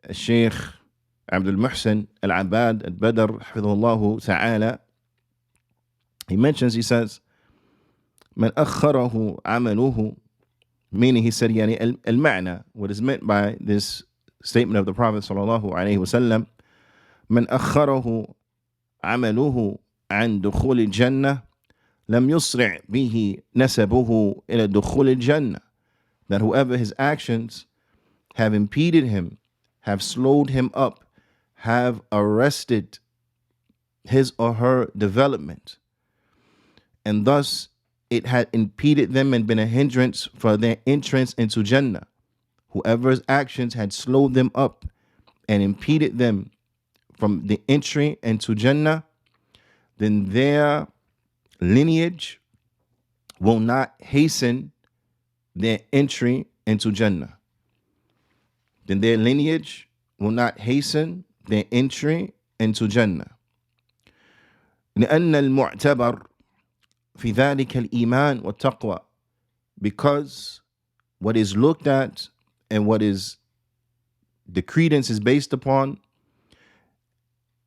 Sheikh Abdul Muhsin Al-Abad Al-Badr, Hafidhullah Ta'ala, he mentions, he says, Man akharahu amaluhu, meaning he said, yani al-ma'na, what is meant by this statement of the Prophet sallallahu alayhi wa sallam, Man akharahu amaluhu an dukhul al-jannah, lam yusri' bihi nasabuhu ila dukhul al-jannah. That whoever his actions have impeded him, have slowed him up, have arrested his or her development, and thus it had impeded them and been a hindrance for their entrance into Jannah. Whoever's actions had slowed them up and impeded them from the entry into Jannah, then their lineage will not hasten their entry into Jannah. Then their lineage will not hasten their entry into Jannah. لأن المعتبر في ذلك الإيمان والتقوى, because what is looked at and what is the credence is based upon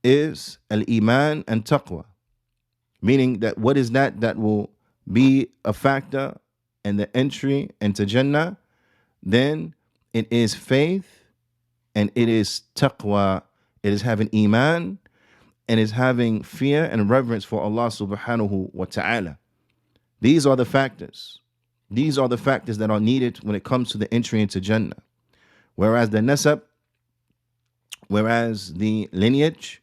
is al-iman and taqwa, meaning that what is that will be a factor in the entry into Jannah, then it is faith and it is taqwa. It is having iman and is having fear and reverence for Allah subhanahu wa ta'ala. These are the factors. These are the factors that are needed when it comes to the entry into Jannah. Whereas the nasab, whereas the lineage,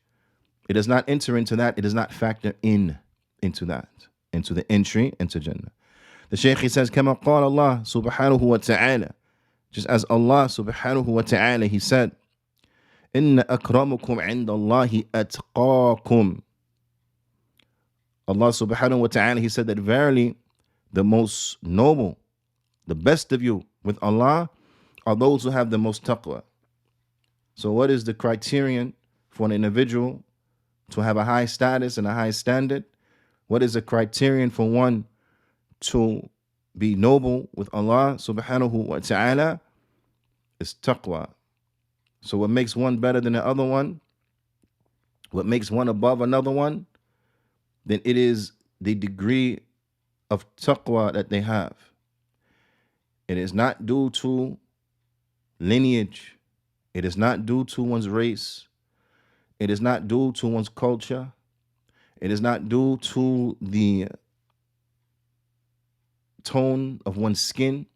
it does not enter into that. It does not factor into that, into the entry into Jannah. The Shaykh, he says, كما قال Allah subhanahu wa ta'ala, just as Allah subhanahu wa ta'ala, he said, إن أكرمكم عند الله أتقاكم. Allah subhanahu wa ta'ala, he said that verily the most noble, the best of you with Allah are those who have the most taqwa. So what is the criterion for an individual to have a high status and a high standard? What is the criterion for one to be noble with Allah subhanahu wa ta'ala? Is taqwa. So what makes one better than the other one, what makes one above another one, then it is the degree of taqwa that they have. It is not due to lineage. It is not due to one's race. It is not due to one's culture. It is not due to the tone of one's skin.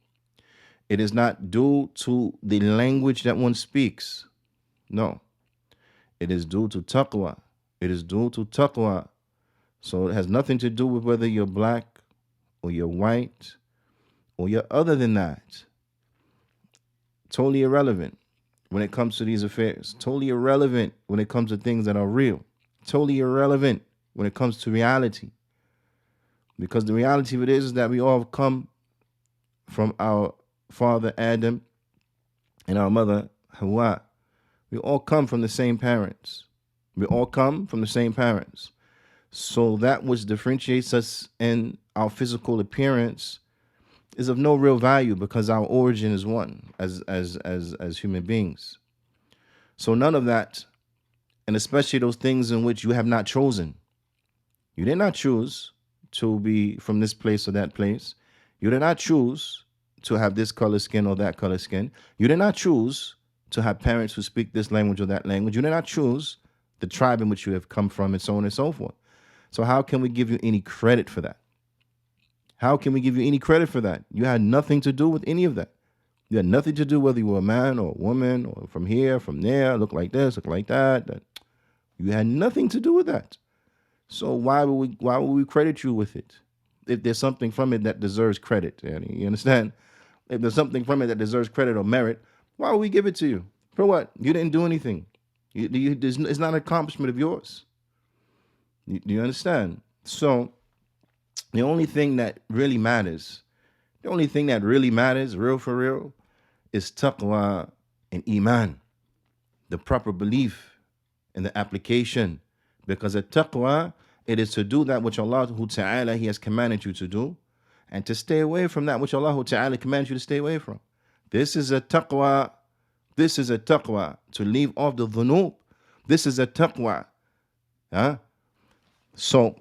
It is not due to the language that one speaks. No. It is due to taqwa. It is due to taqwa. So it has nothing to do with whether you're black or you're white or you're other than that. Totally irrelevant when it comes to these affairs. Totally irrelevant when it comes to things that are real. Totally irrelevant when it comes to reality. Because the reality of it is that we all come from our father Adam and our mother Hawa. We all come from the same parents. We all come from the same parents. So that which differentiates us in our physical appearance is of no real value because our origin is one as human beings. So none of that, and especially those things in which you have not chosen. You did not choose to be from this place or that place. You did not choose to have this color skin or that color skin. You did not choose to have parents who speak this language or that language. You did not choose the tribe in which you have come from and so on and so forth. So how can we give you any credit for that? How can we give you any credit for that? You had nothing to do with any of that. You had nothing to do whether you were a man or a woman or from here, from there, look like this, look like that. You had nothing to do with that. So why would we credit you with it? If there's something from it that deserves credit, you understand? If there's something from it that deserves credit or merit, why would we give it to you? For what? You didn't do anything. It's not an accomplishment of yours. Do you understand? So the only thing that really matters, real for real, is taqwa and iman, the proper belief and the application. Because at taqwa, it is to do that which Allah Ta'ala, He has commanded you to do, and to stay away from that which Allah Ta'ala commands you to stay away from. This is a taqwa This is a taqwa. To leave off the dhunub, this is a taqwa. Huh? So,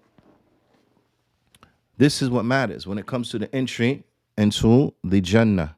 this is what matters when it comes to the entry into the Jannah.